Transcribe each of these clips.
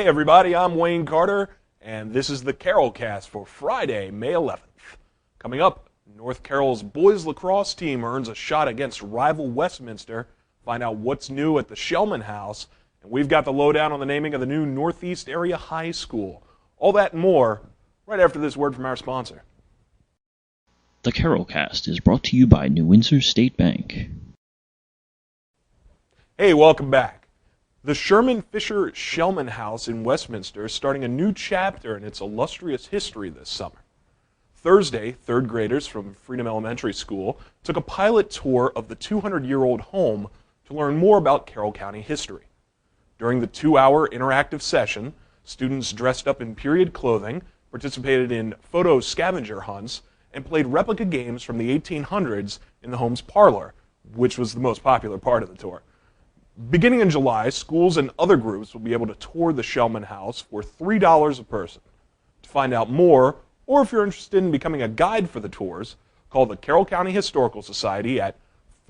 Hey everybody, I'm Wayne Carter, and this is the CarrollCast for Friday, May 11th. Coming up, North Carroll's boys lacrosse team earns a shot against rival Westminster, find out what's new at the Shellman House, and we've got the lowdown on the naming of the new Northeast Area High School. All that and more, right after this word from our sponsor. The CarrollCast is brought to you by New Windsor State Bank. Hey, welcome back. The Sherman Fisher Shellman House in Westminster is starting a new chapter in its illustrious history this summer. Thursday, third graders from Freedom Elementary School took a pilot tour of the 200-year-old home to learn more about Carroll County history. During the 2-hour interactive session, students dressed up in period clothing, participated in photo scavenger hunts, and played replica games from the 1800s in the home's parlor, which was the most popular part of the tour. Beginning in July, schools and other groups will be able to tour the Shellman House for $3 a person. To find out more, or if you're interested in becoming a guide for the tours, call the Carroll County Historical Society at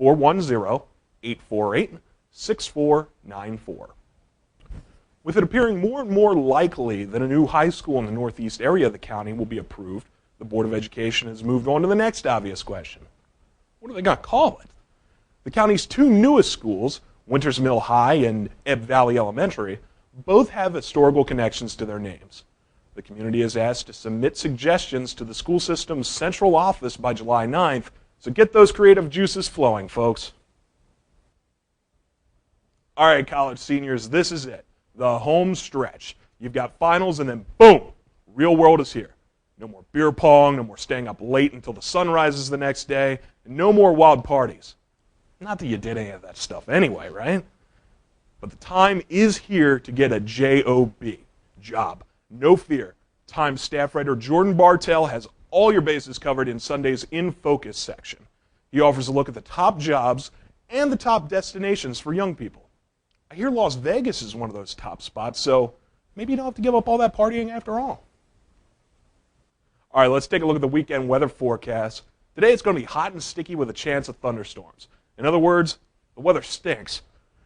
410-848-6494. With it appearing more and more likely that a new high school in the northeast area of the county will be approved, the Board of Education has moved on to the next obvious question. What are they going to call it? The county's two newest schools, Winters Mill High and Ebb Valley Elementary, both have historical connections to their names. The community is asked to submit suggestions to the school system's central office by July 9th, so get those creative juices flowing, folks. All right, college seniors, this is it. The home stretch. You've got finals and then boom, real world is here. No more beer pong, no more staying up late until the sun rises the next day, and no more wild parties. Not that you did any of that stuff anyway, right? But the time is here to get a job. No fear. Times staff writer Jordan Bartell has all your bases covered in Sunday's In Focus section. He offers a look at the top jobs and the top destinations for young people. I hear Las Vegas is one of those top spots, so maybe you don't have to give up all that partying after all. All right, let's take a look at the weekend weather forecast. Today it's going to be hot and sticky with a chance of thunderstorms. In other words, the weather stinks.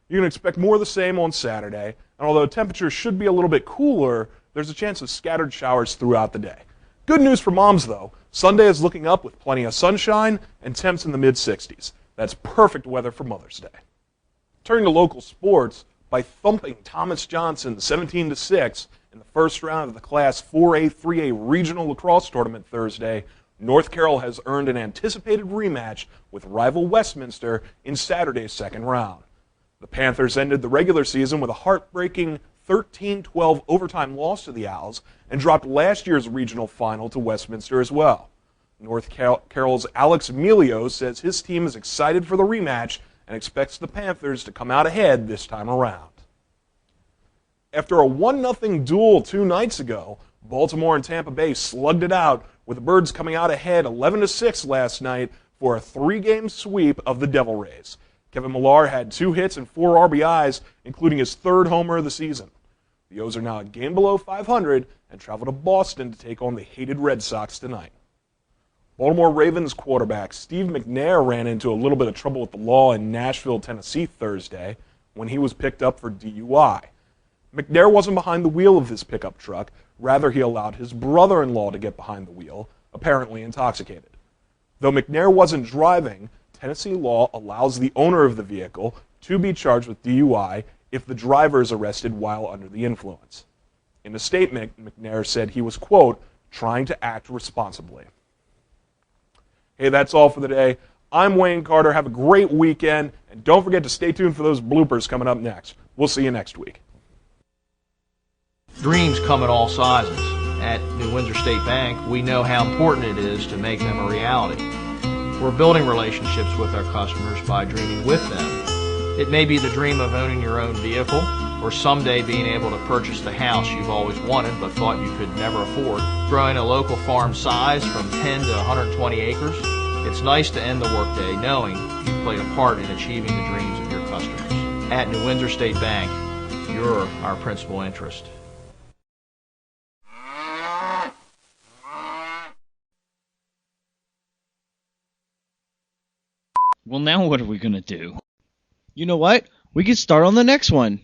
You can expect more of the same on Saturday, and although temperatures should be a little bit cooler, there's a chance of scattered showers throughout the day. Good news for moms, though. Sunday is looking up with plenty of sunshine and temps in the mid-60s. That's perfect weather for Mother's Day. Turning to local sports, by thumping Thomas Johnson 17-6 in the first round of the Class 4A-3A Regional Lacrosse Tournament Thursday, North Carroll has earned an anticipated rematch with rival Westminster in Saturday's second round. The Panthers ended the regular season with a heartbreaking 13-12 overtime loss to the Owls and dropped last year's regional final to Westminster as well. North Carroll's Alex Emilio says his team is excited for the rematch and expects the Panthers to come out ahead this time around. After a 1-0 duel 2 nights ago, Baltimore and Tampa Bay slugged it out, with the Birds coming out ahead 11-6 last night for a 3-game sweep of the Devil Rays. Kevin Millar had 2 hits and 4 RBIs, including his 3rd homer of the season. The O's are now a game below 500 and travel to Boston to take on the hated Red Sox tonight. Baltimore Ravens quarterback Steve McNair ran into a little bit of trouble with the law in Nashville, Tennessee Thursday when he was picked up for DUI. McNair wasn't behind the wheel of his pickup truck. Rather, he allowed his brother-in-law to get behind the wheel, apparently intoxicated. Though McNair wasn't driving, Tennessee law allows the owner of the vehicle to be charged with DUI if the driver is arrested while under the influence. In a statement, McNair said he was, quote, trying to act responsibly. Hey, that's all for the day. I'm Wayne Carter. Have a great weekend, and don't forget to stay tuned for those bloopers coming up next. We'll see you next week. Dreams come in all sizes. At New Windsor State Bank, we know how important it is to make them a reality. We're building relationships with our customers by dreaming with them. It may be the dream of owning your own vehicle, or someday being able to purchase the house you've always wanted but thought you could never afford. Growing a local farm size from 10 to 120 acres, it's nice to end the workday knowing you played a part in achieving the dreams of your customers. At New Windsor State Bank, you're our principal interest. Well, now what are we going to do? You know what? We could start on the next one.